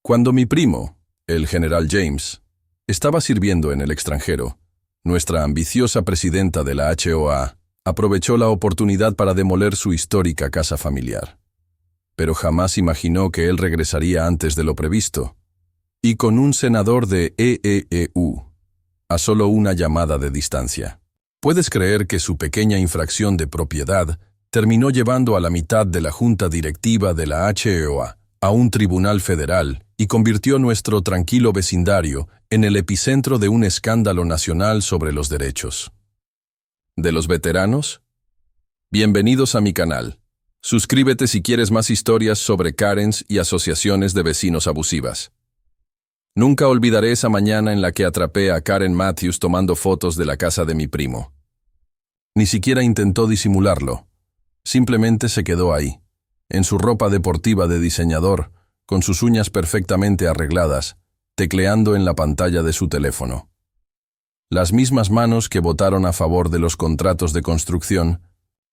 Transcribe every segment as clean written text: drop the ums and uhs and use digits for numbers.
Cuando mi primo, el general James, estaba sirviendo en el extranjero, nuestra ambiciosa presidenta de la HOA aprovechó la oportunidad para demoler su histórica casa familiar. Pero jamás imaginó que él regresaría antes de lo previsto, y con un senador de EEU, a solo una llamada de distancia. ¿Puedes creer que su pequeña infracción de propiedad terminó llevando a la mitad de la junta directiva de la HOA a un tribunal federal y convirtió nuestro tranquilo vecindario en el epicentro de un escándalo nacional sobre los derechos de los veteranos? Bienvenidos a mi canal. Suscríbete si quieres más historias sobre Karens y asociaciones de vecinos abusivas. Nunca olvidaré esa mañana en la que atrapé a Karen Matthews tomando fotos de la casa de mi primo. Ni siquiera intentó disimularlo. Simplemente se quedó ahí, en su ropa deportiva de diseñador, con sus uñas perfectamente arregladas, tecleando en la pantalla de su teléfono. Las mismas manos que votaron a favor de los contratos de construcción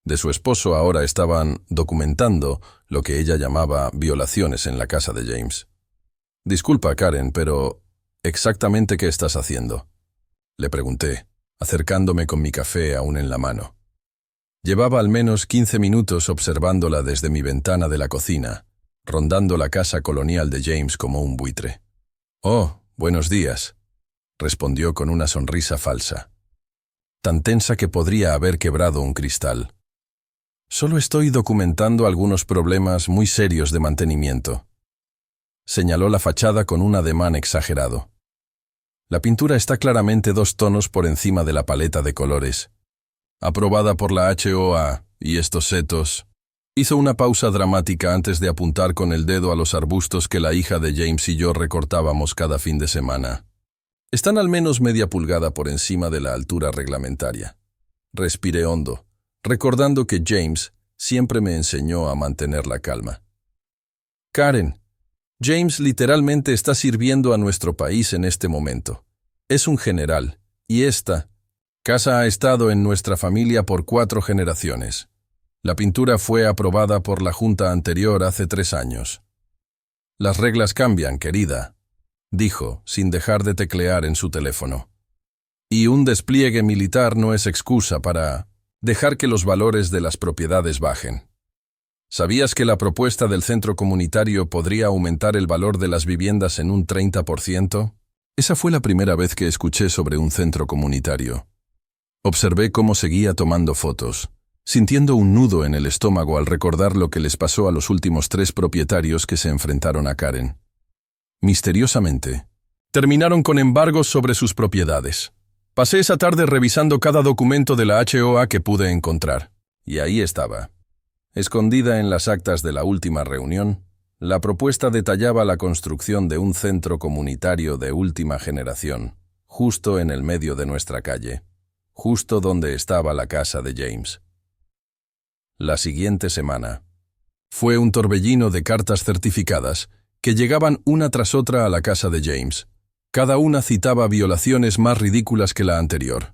de su esposo ahora estaban documentando lo que ella llamaba violaciones en la casa de James. «Disculpa, Karen, pero ¿exactamente qué estás haciendo?», le pregunté, acercándome con mi café aún en la mano. Llevaba al menos 15 minutos observándola desde mi ventana de la cocina, rondando la casa colonial de James como un buitre. «Oh, buenos días», respondió con una sonrisa falsa, tan tensa que podría haber quebrado un cristal. «Solo estoy documentando algunos problemas muy serios de mantenimiento», señaló la fachada con un ademán exagerado. «La pintura está claramente 2 tonos por encima de la paleta de colores. Aprobada por la HOA, y estos setos». Hizo una pausa dramática antes de apuntar con el dedo a los arbustos que la hija de James y yo recortábamos cada fin de semana. «Están al menos media pulgada por encima de la altura reglamentaria». Respiré hondo, recordando que James siempre me enseñó a mantener la calma. «Karen, James literalmente está sirviendo a nuestro país en este momento. Es un general, y esta casa ha estado en nuestra familia por 4 generaciones. La pintura fue aprobada por la junta anterior hace 3 años. Las reglas cambian, querida», dijo, sin dejar de teclear en su teléfono. «Y un despliegue militar no es excusa para dejar que los valores de las propiedades bajen. ¿Sabías que la propuesta del centro comunitario podría aumentar el valor de las viviendas en un 30%? Esa fue la primera vez que escuché sobre un centro comunitario. Observé cómo seguía tomando fotos, sintiendo un nudo en el estómago al recordar lo que les pasó a los últimos 3 propietarios que se enfrentaron a Karen. Misteriosamente, terminaron con embargos sobre sus propiedades. Pasé esa tarde revisando cada documento de la HOA que pude encontrar, y ahí estaba. Escondida en las actas de la última reunión, la propuesta detallaba la construcción de un centro comunitario de última generación, justo en el medio de nuestra calle, justo donde estaba la casa de James. La siguiente semana fue un torbellino de cartas certificadas que llegaban una tras otra a la casa de James. Cada una citaba violaciones más ridículas que la anterior.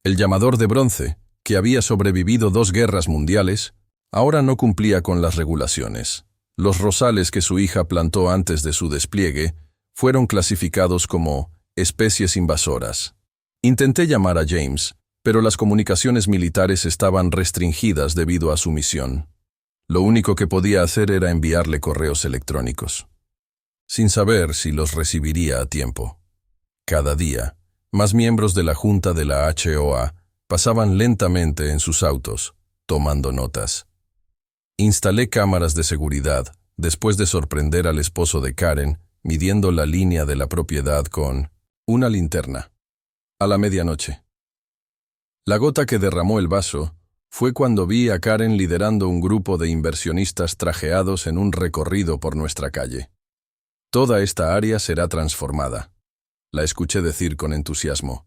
El llamador de bronce, que había sobrevivido 2 guerras mundiales, ahora no cumplía con las regulaciones. Los rosales que su hija plantó antes de su despliegue fueron clasificados como especies invasoras. Intenté llamar a James, pero las comunicaciones militares estaban restringidas debido a su misión. Lo único que podía hacer era enviarle correos electrónicos, sin saber si los recibiría a tiempo. Cada día, más miembros de la junta de la HOA pasaban lentamente en sus autos, tomando notas. Instalé cámaras de seguridad después de sorprender al esposo de Karen midiendo la línea de la propiedad con una linterna. A la medianoche. La gota que derramó el vaso fue cuando vi a Karen liderando un grupo de inversionistas trajeados en un recorrido por nuestra calle. «Toda esta área será transformada», la escuché decir con entusiasmo.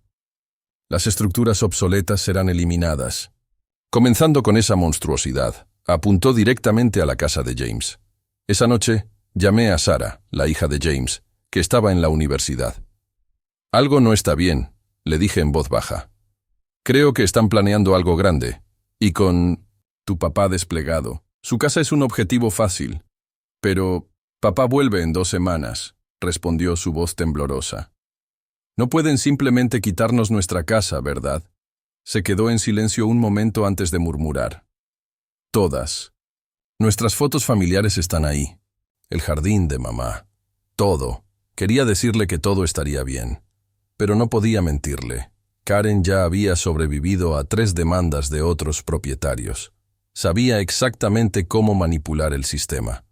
«Las estructuras obsoletas serán eliminadas». Comenzando con esa monstruosidad, apuntó directamente a la casa de James. Esa noche, llamé a Sarah, la hija de James, que estaba en la universidad. «Algo no está bien», le dije en voz baja. «Creo que están planeando algo grande. Y con tu papá desplegado, su casa es un objetivo fácil. Pero Papá vuelve en 2 semanas, respondió su voz temblorosa. No pueden simplemente quitarnos nuestra casa, ¿verdad? Se quedó en silencio un momento antes de murmurar. Todas. Nuestras fotos familiares están ahí. El jardín de mamá. Todo. Quería decirle que todo estaría bien. Pero no podía mentirle. Karen ya había sobrevivido a 3 demandas de otros propietarios. Sabía exactamente cómo manipular el sistema.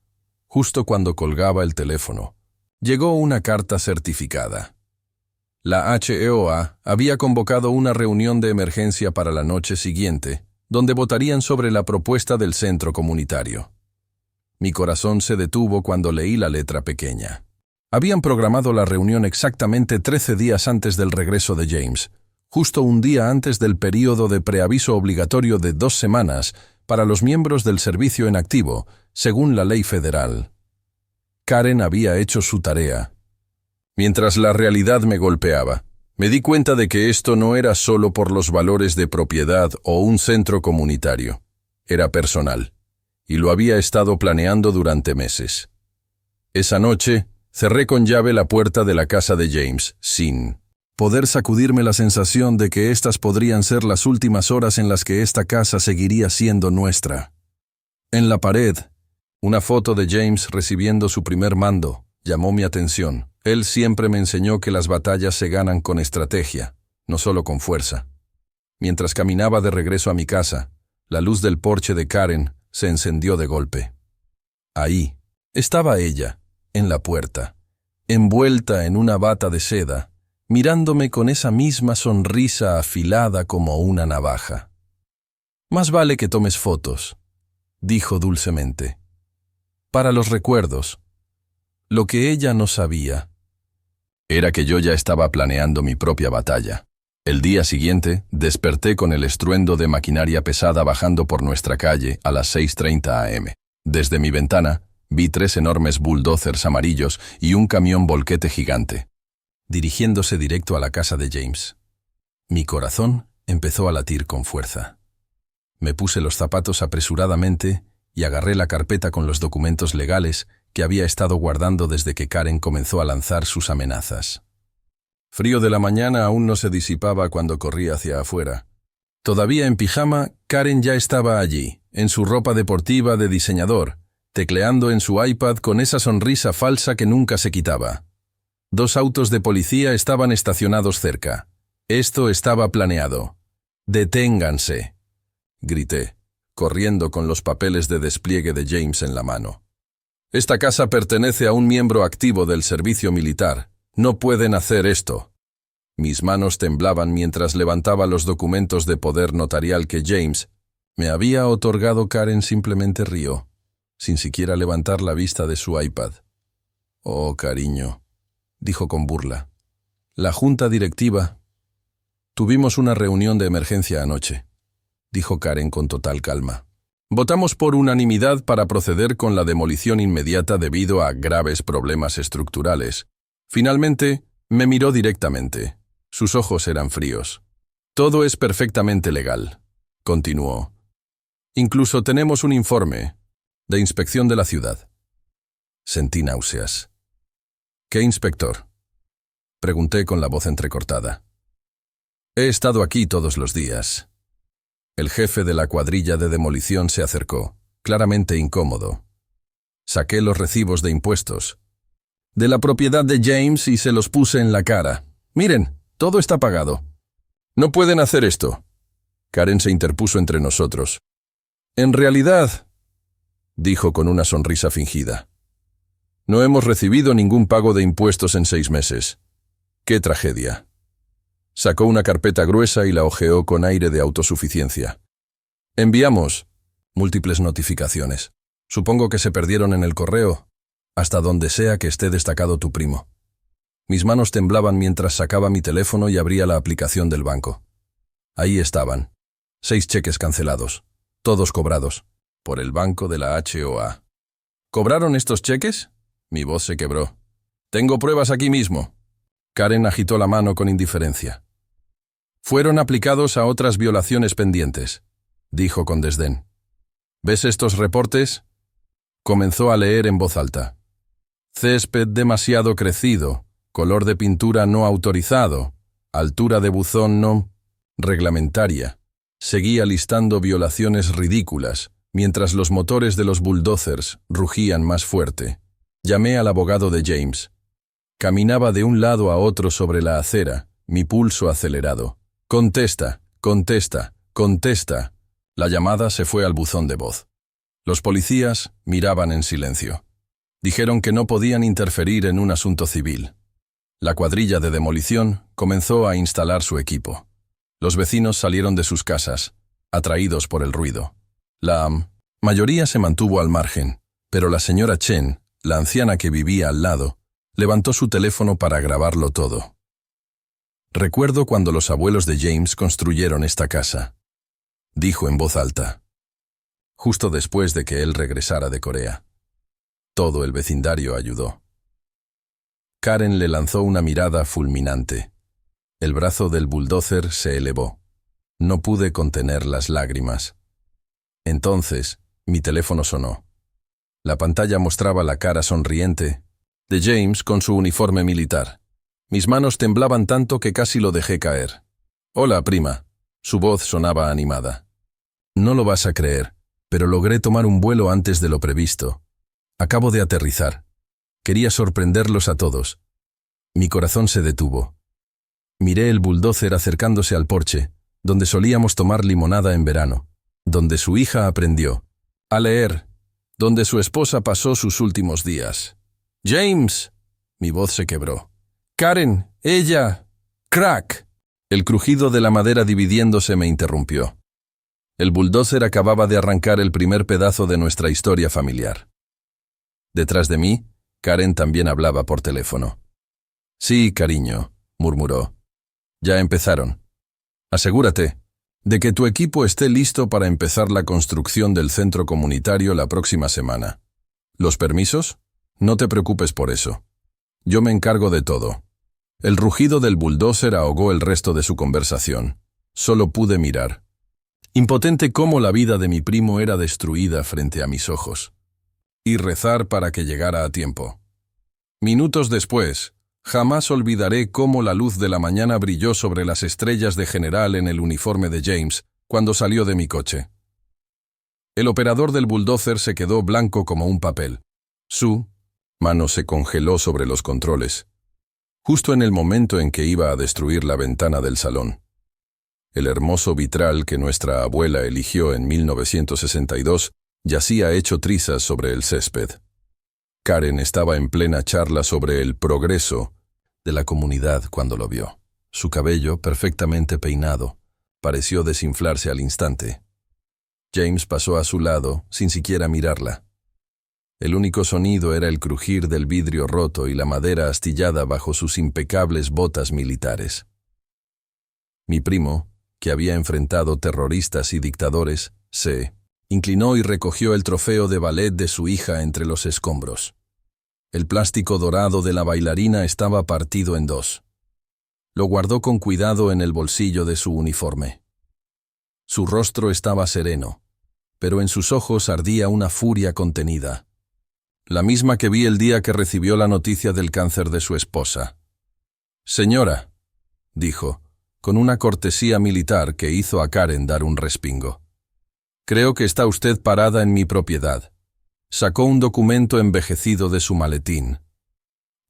Justo cuando colgaba el teléfono, llegó una carta certificada. La HEOA había convocado una reunión de emergencia para la noche siguiente, donde votarían sobre la propuesta del centro comunitario. Mi corazón se detuvo cuando leí la letra pequeña. Habían programado la reunión exactamente 13 días antes del regreso de James, justo un día antes del período de preaviso obligatorio de 2 semanas para los miembros del servicio en activo, según la ley federal. Karen había hecho su tarea. Mientras la realidad me golpeaba, me di cuenta de que esto no era solo por los valores de propiedad o un centro comunitario. Era personal, y lo había estado planeando durante meses. Esa noche, cerré con llave la puerta de la casa de James, sin poder sacudirme la sensación de que estas podrían ser las últimas horas en las que esta casa seguiría siendo nuestra. En la pared, una foto de James recibiendo su primer mando llamó mi atención. Él siempre me enseñó que las batallas se ganan con estrategia, no solo con fuerza. Mientras caminaba de regreso a mi casa, la luz del porche de Karen se encendió de golpe. Ahí estaba ella, en la puerta, envuelta en una bata de seda, mirándome con esa misma sonrisa afilada como una navaja. «Más vale que tomes fotos», dijo dulcemente. «Para los recuerdos». Lo que ella no sabía era que yo ya estaba planeando mi propia batalla. El día siguiente, desperté con el estruendo de maquinaria pesada bajando por nuestra calle a las 6:30 am. Desde mi ventana, vi 3 enormes bulldozers amarillos y un camión volquete gigante, dirigiéndose directo a la casa de James. Mi corazón empezó a latir con fuerza. Me puse los zapatos apresuradamente y agarré la carpeta con los documentos legales que había estado guardando desde que Karen comenzó a lanzar sus amenazas. Frío de la mañana aún no se disipaba cuando corrí hacia afuera. Todavía en pijama, Karen ya estaba allí, en su ropa deportiva de diseñador, tecleando en su iPad con esa sonrisa falsa que nunca se quitaba. 2 autos de policía estaban estacionados cerca. Esto estaba planeado. «Deténganse», grité, corriendo con los papeles de despliegue de James en la mano. «Esta casa pertenece a un miembro activo del servicio militar. No pueden hacer esto». Mis manos temblaban mientras levantaba los documentos de poder notarial que James me había otorgado. Karen simplemente rió, sin siquiera levantar la vista de su iPad. «Oh, cariño», dijo con burla. «La junta directiva». «Tuvimos una reunión de emergencia anoche», dijo Karen con total calma. «Votamos por unanimidad para proceder con la demolición inmediata debido a graves problemas estructurales. Finalmente, me miró directamente. Sus ojos eran fríos. Todo es perfectamente legal», continuó. «Incluso tenemos un informe de inspección de la ciudad». Sentí náuseas. «¿Qué inspector?», pregunté con la voz entrecortada. «He estado aquí todos los días». El jefe de la cuadrilla de demolición se acercó, claramente incómodo. Saqué los recibos de impuestos de la propiedad de James y se los puse en la cara. «Miren, todo está pagado». «No pueden hacer esto». Karen se interpuso entre nosotros. «En realidad», dijo con una sonrisa fingida, «no hemos recibido ningún pago de impuestos en 6 meses. ¡Qué tragedia!». Sacó una carpeta gruesa y la hojeó con aire de autosuficiencia. «Enviamos múltiples notificaciones. Supongo que se perdieron en el correo, hasta donde sea que esté destacado tu primo». Mis manos temblaban mientras sacaba mi teléfono y abría la aplicación del banco. Ahí estaban, 6 cheques cancelados, todos cobrados, por el banco de la HOA. «¿Cobraron estos cheques?». Mi voz se quebró. «Tengo pruebas aquí mismo». Karen agitó la mano con indiferencia. «Fueron aplicados a otras violaciones pendientes», dijo con desdén. «¿Ves estos reportes?». Comenzó a leer en voz alta. Césped demasiado crecido, color de pintura no autorizado, altura de buzón no reglamentaria. Seguía listando violaciones ridículas, mientras los motores de los bulldozers rugían más fuerte. Llamé al abogado de James. Caminaba de un lado a otro sobre la acera, mi pulso acelerado. «Contesta, contesta, contesta». La llamada se fue al buzón de voz. Los policías miraban en silencio. Dijeron que no podían interferir en un asunto civil. La cuadrilla de demolición comenzó a instalar su equipo. Los vecinos salieron de sus casas, atraídos por el ruido. La mayoría se mantuvo al margen, pero la señora Chen, la anciana que vivía al lado, levantó su teléfono para grabarlo todo. «Recuerdo cuando los abuelos de James construyeron esta casa», dijo en voz alta, justo después de que él regresara de Corea. Todo el vecindario ayudó. Karen le lanzó una mirada fulminante. El brazo del bulldozer se elevó. No pude contener las lágrimas. Entonces, mi teléfono sonó. La pantalla mostraba la cara sonriente de James con su uniforme militar. Mis manos temblaban tanto que casi lo dejé caer. «Hola, prima». Su voz sonaba animada. «No lo vas a creer, pero logré tomar un vuelo antes de lo previsto. Acabo de aterrizar. Quería sorprenderlos a todos». Mi corazón se detuvo. Miré el bulldozer acercándose al porche, donde solíamos tomar limonada en verano, donde su hija aprendió a leer, donde su esposa pasó sus últimos días. «¡James!». Mi voz se quebró. «¡Karen! ¡Ella! ¡Crack!». El crujido de la madera dividiéndose me interrumpió. El bulldozer acababa de arrancar el primer pedazo de nuestra historia familiar. Detrás de mí, Karen también hablaba por teléfono. «Sí, cariño», murmuró. «Ya empezaron. Asegúrate de que tu equipo esté listo para empezar la construcción del centro comunitario la próxima semana. ¿Los permisos? No te preocupes por eso. Yo me encargo de todo». El rugido del bulldozer ahogó el resto de su conversación. Solo pude mirar. Impotente cómo la vida de mi primo era destruida frente a mis ojos. Y rezar para que llegara a tiempo. Minutos después, jamás olvidaré cómo la luz de la mañana brilló sobre las estrellas de general en el uniforme de James cuando salió de mi coche. El operador del bulldozer se quedó blanco como un papel. Su mano se congeló sobre los controles, justo en el momento en que iba a destruir la ventana del salón. El hermoso vitral que nuestra abuela eligió en 1962 yacía hecho trizas sobre el césped. Karen estaba en plena charla sobre el progreso de la comunidad cuando lo vio. Su cabello, perfectamente peinado, pareció desinflarse al instante. James pasó a su lado sin siquiera mirarla. El único sonido era el crujir del vidrio roto y la madera astillada bajo sus impecables botas militares. Mi primo, que había enfrentado terroristas y dictadores, se inclinó y recogió el trofeo de ballet de su hija entre los escombros. El plástico dorado de la bailarina estaba partido en dos. Lo guardó con cuidado en el bolsillo de su uniforme. Su rostro estaba sereno, pero en sus ojos ardía una furia contenida. La misma que vi el día que recibió la noticia del cáncer de su esposa. «Señora», dijo, con una cortesía militar que hizo a Karen dar un respingo. «Creo que está usted parada en mi propiedad». Sacó un documento envejecido de su maletín.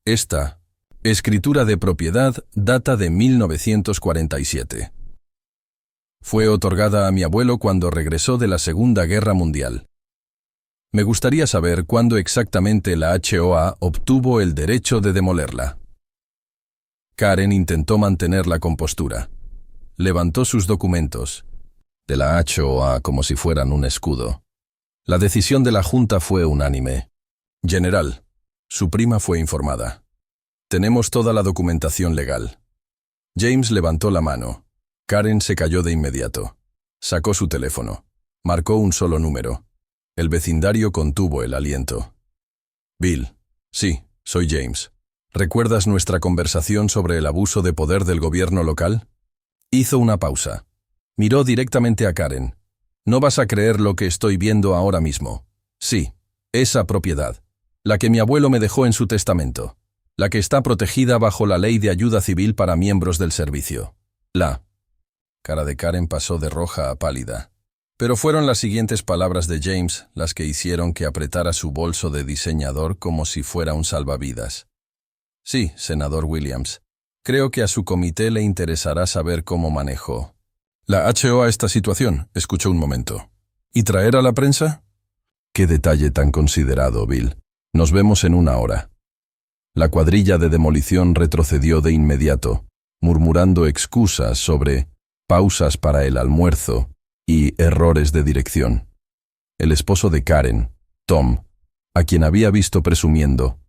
Esta escritura de propiedad data de 1947. Fue otorgada a mi abuelo cuando regresó de la Segunda Guerra Mundial. Me gustaría saber cuándo exactamente la HOA obtuvo el derecho de demolerla. Karen intentó mantener la compostura. Levantó sus documentos, de la HOA como si fueran un escudo. La decisión de la Junta fue unánime. «General», su prima fue informada. «Tenemos toda la documentación legal». James levantó la mano. Karen se calló de inmediato. Sacó su teléfono. Marcó un solo número. El vecindario contuvo el aliento. «Bill». «Sí, soy James. ¿Recuerdas nuestra conversación sobre el abuso de poder del gobierno local?» Hizo una pausa. Miró directamente a Karen. «No vas a creer lo que estoy viendo ahora mismo. Sí, esa propiedad. La que mi abuelo me dejó en su testamento. La que está protegida bajo la ley de ayuda civil para miembros del servicio. La cara de Karen pasó de roja a pálida. Pero fueron las siguientes palabras de James las que hicieron que apretara su bolso de diseñador como si fuera un salvavidas. Sí, senador Williams. Creo que a su comité le interesará saber cómo manejó la HOA esta situación, escuchó un momento. ¿Y traer a la prensa? Qué detalle tan considerado, Bill. Nos vemos en 1 hora. La cuadrilla de demolición retrocedió de inmediato, murmurando excusas sobre pausas para el almuerzo y errores de dirección. El esposo de Karen, Tom, a quien había visto presumiendo,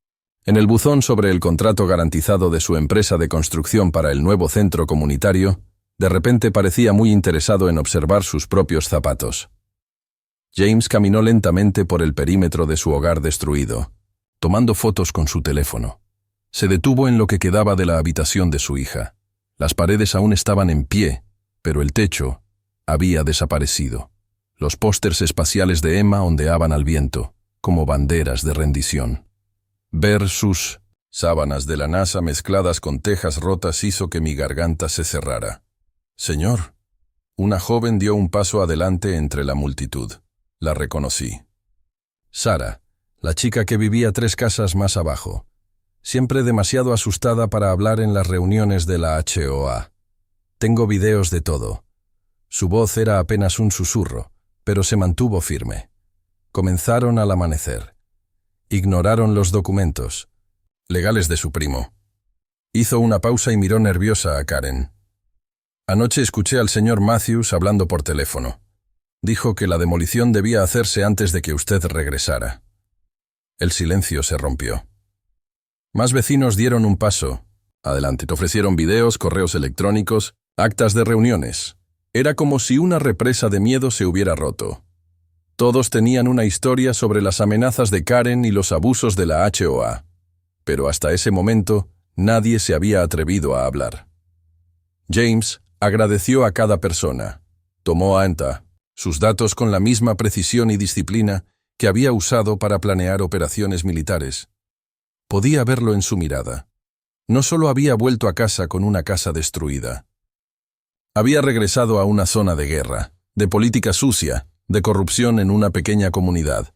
en el buzón sobre el contrato garantizado de su empresa de construcción para el nuevo centro comunitario, de repente parecía muy interesado en observar sus propios zapatos. James caminó lentamente por el perímetro de su hogar destruido, tomando fotos con su teléfono. Se detuvo en lo que quedaba de la habitación de su hija. Las paredes aún estaban en pie, pero el techo había desaparecido. Los pósters espaciales de Emma ondeaban al viento, como banderas de rendición. Ver sus sábanas de la NASA mezcladas con tejas rotas hizo que mi garganta se cerrara. Señor. Una joven dio un paso adelante entre la multitud. La reconocí. Sara, la chica que vivía 3 casas más abajo, siempre demasiado asustada para hablar en las reuniones de la HOA. Tengo videos de todo. Su voz era apenas un susurro, pero se mantuvo firme. Comenzaron al amanecer. Ignoraron los documentos legales de su primo. Hizo una pausa y miró nerviosa a Karen. Anoche escuché al señor Matthews hablando por teléfono. Dijo que la demolición debía hacerse antes de que usted regresara. El silencio se rompió. Más vecinos dieron un paso. Adelante, te ofrecieron videos, correos electrónicos, actas de reuniones. Era como si una represa de miedo se hubiera roto. Todos tenían una historia sobre las amenazas de Karen y los abusos de la HOA. Pero hasta ese momento, nadie se había atrevido a hablar. James agradeció a cada persona. Tomó sus datos con la misma precisión y disciplina que había usado para planear operaciones militares. Podía verlo en su mirada. No solo había vuelto a casa con una casa destruida. Había regresado a una zona de guerra, de política sucia, de corrupción en una pequeña comunidad.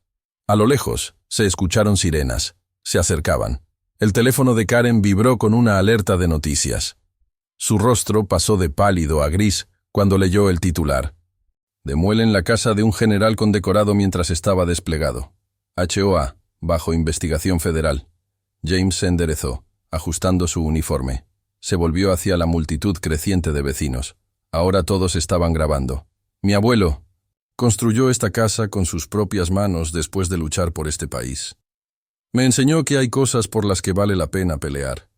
A lo lejos, se escucharon sirenas. Se acercaban. El teléfono de Karen vibró con una alerta de noticias. Su rostro pasó de pálido a gris cuando leyó el titular. Demuelen la casa de un general condecorado mientras estaba desplegado. HOA, bajo investigación federal. James se enderezó, ajustando su uniforme. Se volvió hacia la multitud creciente de vecinos. Ahora todos estaban grabando. Mi abuelo construyó esta casa con sus propias manos después de luchar por este país. Me enseñó que hay cosas por las que vale la pena pelear,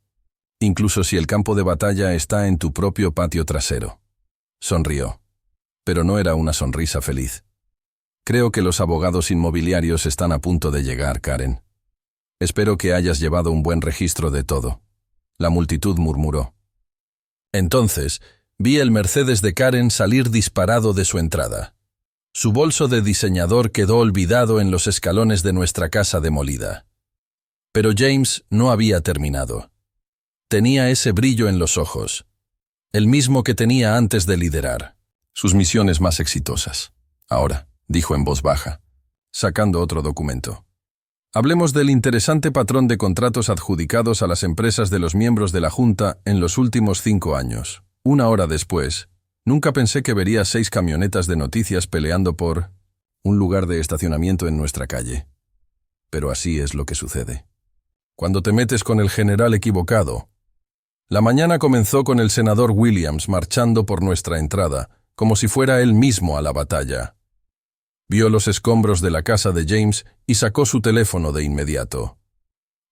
incluso si el campo de batalla está en tu propio patio trasero. Sonrió, pero no era una sonrisa feliz. Creo que los abogados inmobiliarios están a punto de llegar, Karen. Espero que hayas llevado un buen registro de todo. La multitud murmuró. Entonces, vi el Mercedes de Karen salir disparado de su entrada. Su bolso de diseñador quedó olvidado en los escalones de nuestra casa demolida. Pero James no había terminado. Tenía ese brillo en los ojos, el mismo que tenía antes de liderar sus misiones más exitosas. Ahora, dijo en voz baja, sacando otro documento. Hablemos del interesante patrón de contratos adjudicados a las empresas de los miembros de la Junta en los últimos 5 años. 1 hora después, nunca pensé que vería 6 camionetas de noticias peleando por un lugar de estacionamiento en nuestra calle. Pero así es lo que sucede. Cuando te metes con el general equivocado. La mañana comenzó con el senador Williams marchando por nuestra entrada, como si fuera él mismo a la batalla. Vio los escombros de la casa de James y sacó su teléfono de inmediato.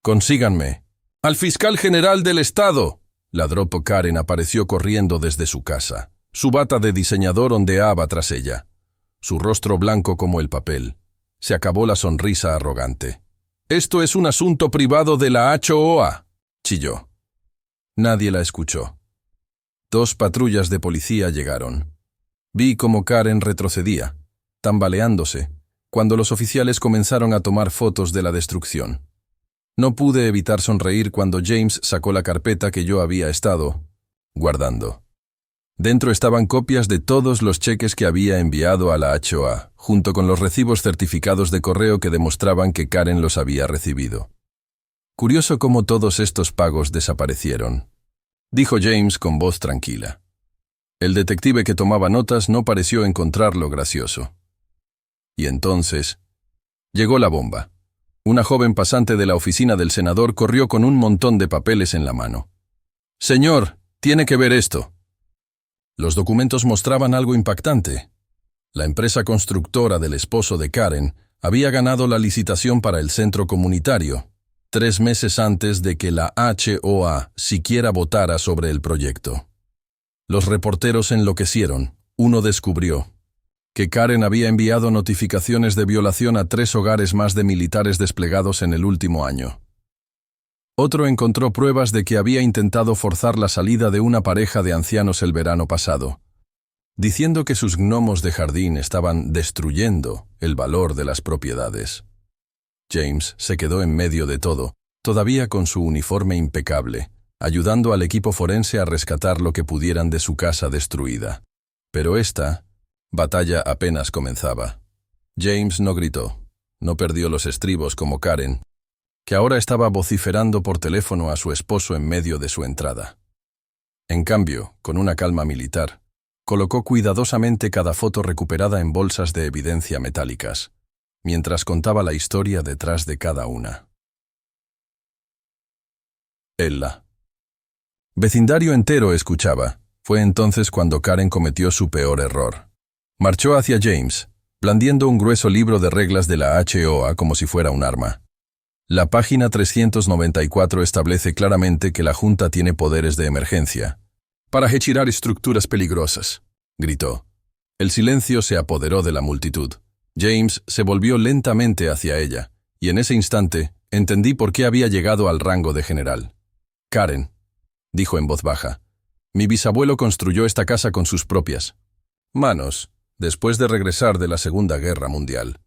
«Consíganme. ¡Al fiscal general del estado!», ladró. Karen apareció corriendo desde su casa. Su bata de diseñador ondeaba tras ella. Su rostro blanco como el papel. Se acabó la sonrisa arrogante. «Esto es un asunto privado de la HOA», chilló. Nadie la escuchó. 2 patrullas de policía llegaron. Vi cómo Karen retrocedía, tambaleándose, cuando los oficiales comenzaron a tomar fotos de la destrucción. No pude evitar sonreír cuando James sacó la carpeta que yo había estado guardando. Dentro estaban copias de todos los cheques que había enviado a la HOA, junto con los recibos certificados de correo que demostraban que Karen los había recibido. Curioso cómo todos estos pagos desaparecieron, dijo James con voz tranquila. El detective que tomaba notas no pareció encontrarlo gracioso. Y entonces llegó la bomba. Una joven pasante de la oficina del senador corrió con un montón de papeles en la mano. «Señor, tiene que ver esto». Los documentos mostraban algo impactante. La empresa constructora del esposo de Karen había ganado la licitación para el centro comunitario, 3 meses antes de que la HOA siquiera votara sobre el proyecto. Los reporteros enloquecieron. Uno descubrió que Karen había enviado notificaciones de violación a 3 hogares más de militares desplegados en el último año. Otro encontró pruebas de que había intentado forzar la salida de una pareja de ancianos el verano pasado, diciendo que sus gnomos de jardín estaban destruyendo el valor de las propiedades. James se quedó en medio de todo, todavía con su uniforme impecable, ayudando al equipo forense a rescatar lo que pudieran de su casa destruida. Pero esta batalla apenas comenzaba. James no gritó, no perdió los estribos como Karen, que ahora estaba vociferando por teléfono a su esposo en medio de su entrada. En cambio, con una calma militar, colocó cuidadosamente cada foto recuperada en bolsas de evidencia metálicas, mientras contaba la historia detrás de cada una. Ella. Vecindario entero escuchaba. Fue entonces cuando Karen cometió su peor error. Marchó hacia James, blandiendo un grueso libro de reglas de la HOA como si fuera un arma. La página 394 establece claramente que la Junta tiene poderes de emergencia para retirar estructuras peligrosas, gritó. El silencio se apoderó de la multitud. James se volvió lentamente hacia ella, y en ese instante entendí por qué había llegado al rango de general. Karen, dijo en voz baja, mi bisabuelo construyó esta casa con sus propias manos, después de regresar de la Segunda Guerra Mundial.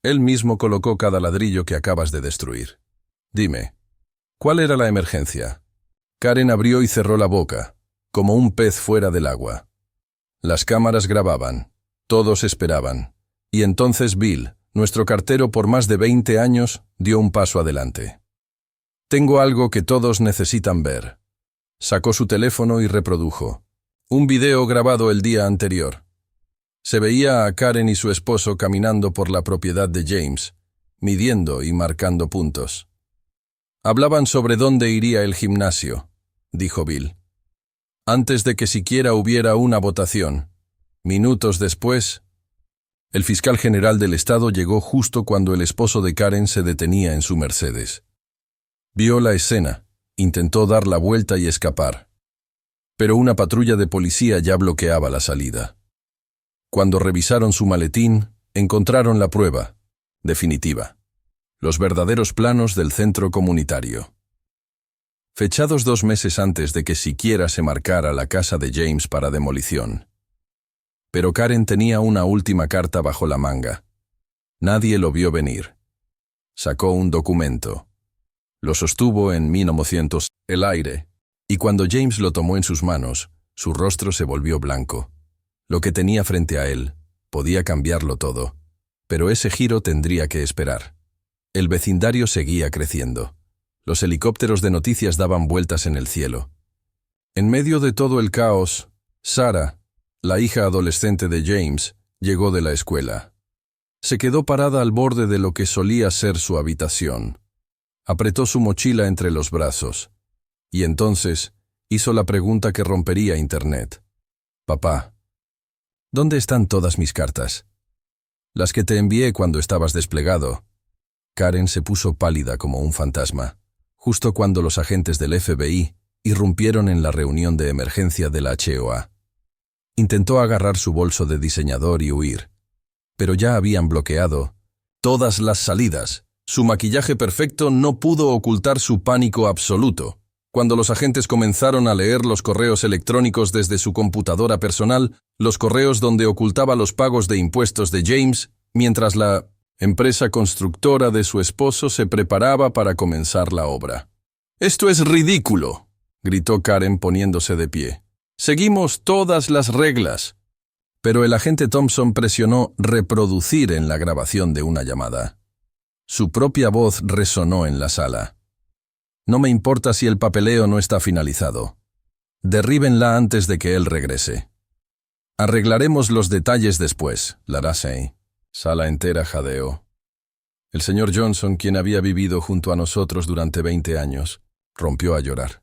Él mismo colocó cada ladrillo que acabas de destruir. Dime, ¿cuál era la emergencia? Karen abrió y cerró la boca, como un pez fuera del agua. Las cámaras grababan, todos esperaban, y entonces Bill, nuestro cartero por más de 20 años, dio un paso adelante. Tengo algo que todos necesitan ver. Sacó su teléfono y reprodujo un video grabado el día anterior. Se veía a Karen y su esposo caminando por la propiedad de James, midiendo y marcando puntos. Hablaban sobre dónde iría el gimnasio, dijo Bill. Antes de que siquiera hubiera una votación. Minutos después, el fiscal general del estado llegó justo cuando el esposo de Karen se detenía en su Mercedes. Vio la escena, intentó dar la vuelta y escapar. Pero una patrulla de policía ya bloqueaba la salida. Cuando revisaron su maletín, encontraron la prueba definitiva. Los verdaderos planos del centro comunitario. Fechados 2 meses antes de que siquiera se marcara la casa de James para demolición. Pero Karen tenía una última carta bajo la manga. Nadie lo vio venir. Sacó un documento. Lo sostuvo en 1900 el aire, y cuando James lo tomó en sus manos, su rostro se volvió blanco. Lo que tenía frente a él podía cambiarlo todo, pero ese giro tendría que esperar. El vecindario seguía creciendo. Los helicópteros de noticias daban vueltas en el cielo. En medio de todo el caos, Sarah, la hija adolescente de James, llegó de la escuela. Se quedó parada al borde de lo que solía ser su habitación. Apretó su mochila entre los brazos, y entonces hizo la pregunta que rompería Internet. Papá, ¿dónde están todas mis cartas? Las que te envié cuando estabas desplegado. Karen se puso pálida como un fantasma, justo cuando los agentes del FBI irrumpieron en la reunión de emergencia de la HOA. Intentó agarrar su bolso de diseñador y huir, pero ya habían bloqueado todas las salidas. Su maquillaje perfecto no pudo ocultar su pánico absoluto. Cuando los agentes comenzaron a leer los correos electrónicos desde su computadora personal, los correos donde ocultaba los pagos de impuestos de James, mientras la empresa constructora de su esposo, se preparaba para comenzar la obra. «¡Esto es ridículo!», gritó Karen poniéndose de pie. «Seguimos todas las reglas». Pero el agente Thompson presionó reproducir en la grabación de una llamada. Su propia voz resonó en la sala. «No me importa si el papeleo no está finalizado. Derríbenla antes de que él regrese. Arreglaremos los detalles después», Larasey. Sala entera jadeó. El señor Johnson, quien había vivido junto a nosotros durante 20 años, rompió a llorar.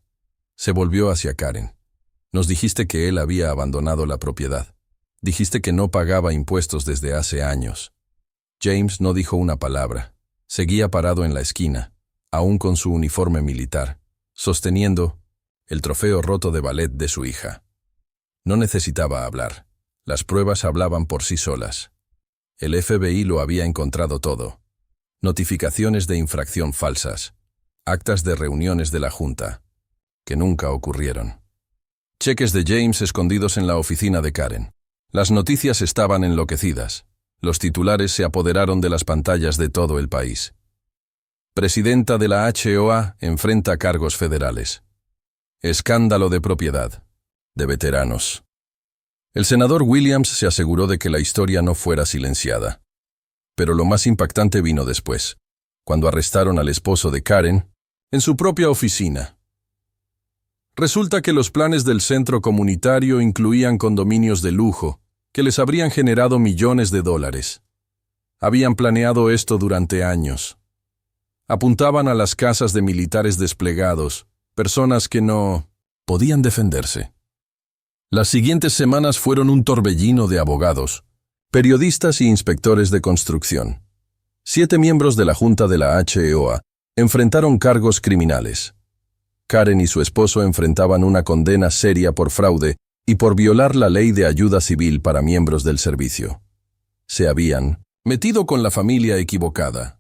Se volvió hacia Karen. «Nos dijiste que él había abandonado la propiedad. Dijiste que no pagaba impuestos desde hace años». James no dijo una palabra. Seguía parado en la esquina, aún con su uniforme militar, sosteniendo el trofeo roto de ballet de su hija. No necesitaba hablar. Las pruebas hablaban por sí solas. El FBI lo había encontrado todo. Notificaciones de infracción falsas, actas de reuniones de la Junta, que nunca ocurrieron. Cheques de James escondidos en la oficina de Karen. Las noticias estaban enloquecidas. Los titulares se apoderaron de las pantallas de todo el país. Presidenta de la HOA enfrenta cargos federales. Escándalo de propiedad. De veteranos. El senador Williams se aseguró de que la historia no fuera silenciada. Pero lo más impactante vino después, cuando arrestaron al esposo de Karen en su propia oficina. Resulta que los planes del centro comunitario incluían condominios de lujo, que les habrían generado millones de dólares. Habían planeado esto durante años. Apuntaban a las casas de militares desplegados, personas que no podían defenderse. Las siguientes semanas fueron un torbellino de abogados, periodistas y inspectores de construcción. 7 miembros de la Junta de la HOA enfrentaron cargos criminales. Karen y su esposo enfrentaban una condena seria por fraude y por violar la ley de ayuda civil para miembros del servicio. Se habían metido con la familia equivocada.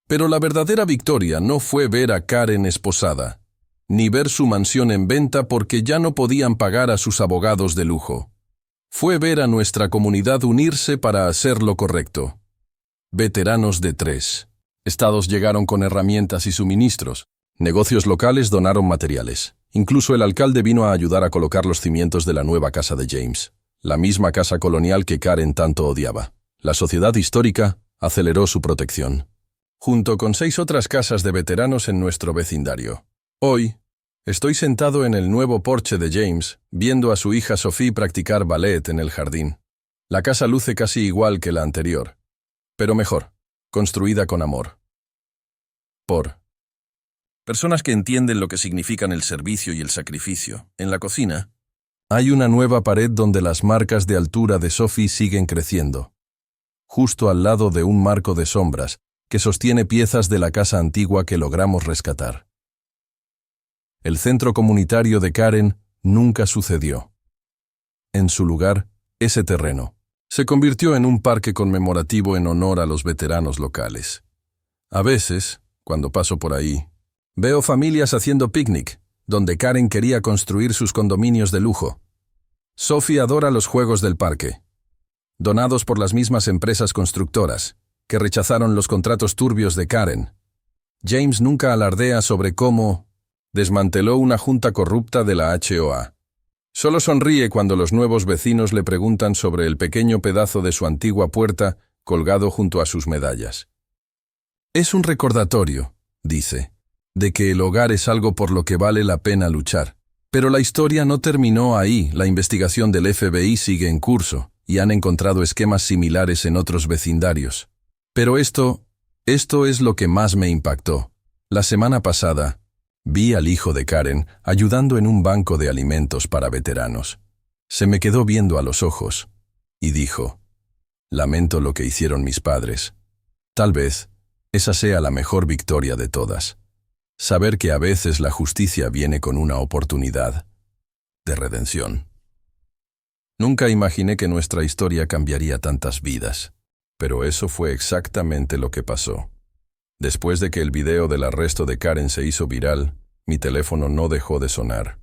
Pero la verdadera victoria no fue ver a Karen esposada, ni ver su mansión en venta porque ya no podían pagar a sus abogados de lujo. Fue ver a nuestra comunidad unirse para hacer lo correcto. Veteranos de 3 estados llegaron con herramientas y suministros. Negocios locales donaron materiales. Incluso el alcalde vino a ayudar a colocar los cimientos de la nueva casa de James, la misma casa colonial que Karen tanto odiaba. La sociedad histórica aceleró su protección, junto con 6 otras casas de veteranos en nuestro vecindario. Hoy, estoy sentado en el nuevo porche de James, viendo a su hija Sophie practicar ballet en el jardín. La casa luce casi igual que la anterior, pero mejor, construida con amor. Por personas que entienden lo que significan el servicio y el sacrificio. En la cocina, hay una nueva pared donde las marcas de altura de Sophie siguen creciendo, justo al lado de un marco de sombras que sostiene piezas de la casa antigua que logramos rescatar. El centro comunitario de Karen nunca sucedió. En su lugar, ese terreno se convirtió en un parque conmemorativo en honor a los veteranos locales. A veces, cuando paso por ahí, veo familias haciendo picnic, donde Karen quería construir sus condominios de lujo. Sophie adora los juegos del parque, donados por las mismas empresas constructoras, que rechazaron los contratos turbios de Karen. James nunca alardea sobre cómo desmanteló una junta corrupta de la HOA. Solo sonríe cuando los nuevos vecinos le preguntan sobre el pequeño pedazo de su antigua puerta colgado junto a sus medallas. Es un recordatorio, dice, de que el hogar es algo por lo que vale la pena luchar. Pero la historia no terminó ahí. La investigación del FBI sigue en curso y han encontrado esquemas similares en otros vecindarios. Pero esto es lo que más me impactó. La semana pasada, vi al hijo de Karen ayudando en un banco de alimentos para veteranos. Se me quedó viendo a los ojos y dijo: «Lamento lo que hicieron mis padres. Tal vez esa sea la mejor victoria de todas. Saber que a veces la justicia viene con una oportunidad de redención». Nunca imaginé que nuestra historia cambiaría tantas vidas, pero eso fue exactamente lo que pasó. Después de que el video del arresto de Karen se hizo viral, mi teléfono no dejó de sonar.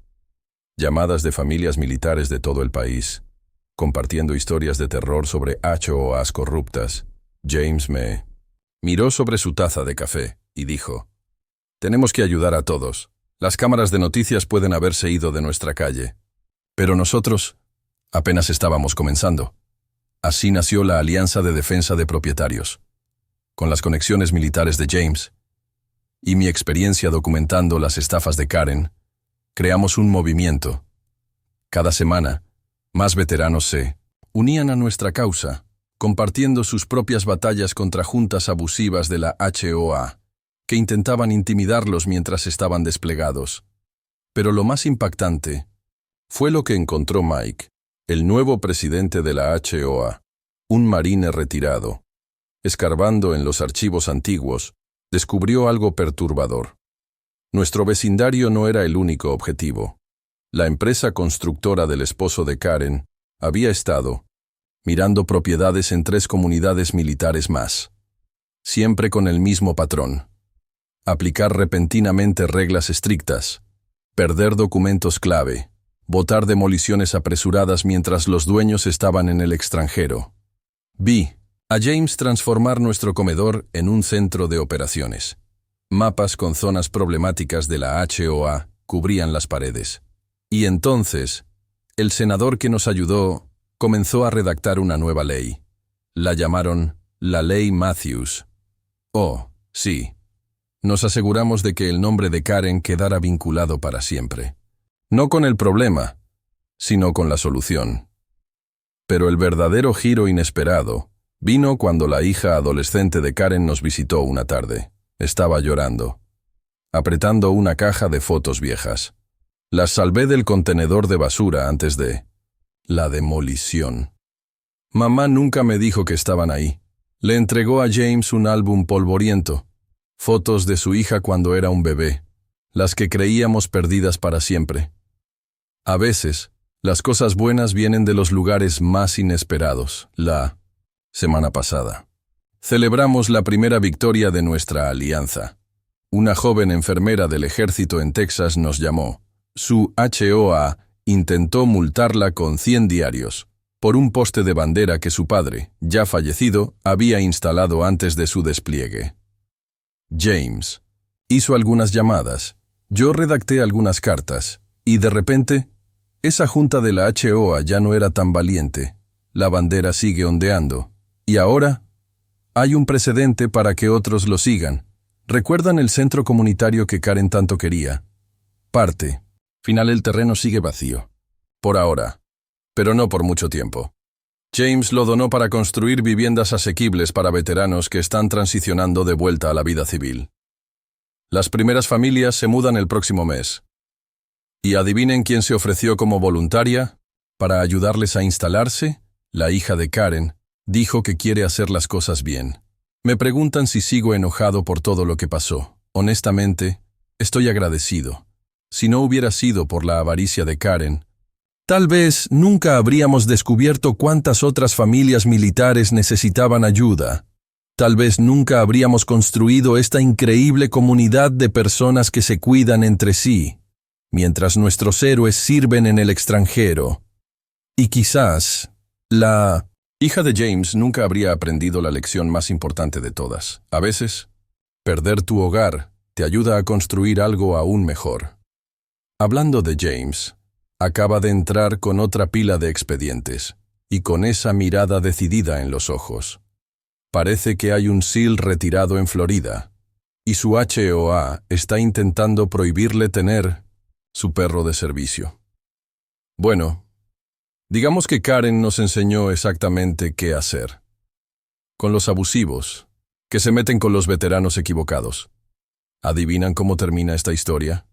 Llamadas de familias militares de todo el país, compartiendo historias de terror sobre HOAs corruptas. James me Miró sobre su taza de café y dijo: «Tenemos que ayudar a todos. Las cámaras de noticias pueden haberse ido de nuestra calle. Pero nosotros apenas estábamos comenzando». Así nació la Alianza de Defensa de Propietarios. Con las conexiones militares de James y mi experiencia documentando las estafas de Karen, creamos un movimiento. Cada semana, más veteranos se unían a nuestra causa, compartiendo sus propias batallas contra juntas abusivas de la HOA, que intentaban intimidarlos mientras estaban desplegados. Pero lo más impactante fue lo que encontró Mike, el nuevo presidente de la HOA, un marine retirado. Escarbando en los archivos antiguos, descubrió algo perturbador. Nuestro vecindario no era el único objetivo. La empresa constructora del esposo de Karen había estado mirando propiedades en 3 comunidades militares más. Siempre con el mismo patrón: aplicar repentinamente reglas estrictas, perder documentos clave, botar demoliciones apresuradas mientras los dueños estaban en el extranjero. Vi a James transformar nuestro comedor en un centro de operaciones. Mapas con zonas problemáticas de la HOA cubrían las paredes. Y entonces, el senador que nos ayudó comenzó a redactar una nueva ley. La llamaron la Ley Matthews. Oh, sí. Nos aseguramos de que el nombre de Karen quedara vinculado para siempre. No con el problema, sino con la solución. Pero el verdadero giro inesperado vino cuando la hija adolescente de Karen nos visitó una tarde. Estaba llorando, apretando una caja de fotos viejas. Las salvé del contenedor de basura antes de la demolición. Mamá nunca me dijo que estaban ahí. Le entregó a James un álbum polvoriento, fotos de su hija cuando era un bebé, las que creíamos perdidas para siempre. A veces, las cosas buenas vienen de los lugares más inesperados. La semana pasada celebramos la primera victoria de nuestra alianza. Una joven enfermera del ejército en Texas nos llamó. Su HOA intentó multarla con 100 diarios por un poste de bandera que su padre, ya fallecido, había instalado antes de su despliegue. James hizo algunas llamadas, yo redacté algunas cartas, y de repente, esa junta de la HOA ya no era tan valiente. La bandera sigue ondeando, y ahora hay un precedente para que otros lo sigan. ¿Recuerdan el centro comunitario que Karen tanto quería? Parte. Final, el terreno sigue vacío. Por ahora. Pero no por mucho tiempo. James lo donó para construir viviendas asequibles para veteranos que están transicionando de vuelta a la vida civil. Las primeras familias se mudan el próximo mes. ¿Y adivinen quién se ofreció como voluntaria para ayudarles a instalarse? La hija de Karen dijo que quiere hacer las cosas bien. Me preguntan si sigo enojado por todo lo que pasó. Honestamente, estoy agradecido. Si no hubiera sido por la avaricia de Karen, tal vez nunca habríamos descubierto cuántas otras familias militares necesitaban ayuda. Tal vez nunca habríamos construido esta increíble comunidad de personas que se cuidan entre sí, mientras nuestros héroes sirven en el extranjero. Y quizás la hija de James nunca habría aprendido la lección más importante de todas. A veces, perder tu hogar te ayuda a construir algo aún mejor. Hablando de James, acaba de entrar con otra pila de expedientes, y con esa mirada decidida en los ojos. Parece que hay un SEAL retirado en Florida, y su HOA está intentando prohibirle tener su perro de servicio. Bueno, digamos que Karen nos enseñó exactamente qué hacer. Con los abusivos, que se meten con los veteranos equivocados. ¿Adivinan cómo termina esta historia?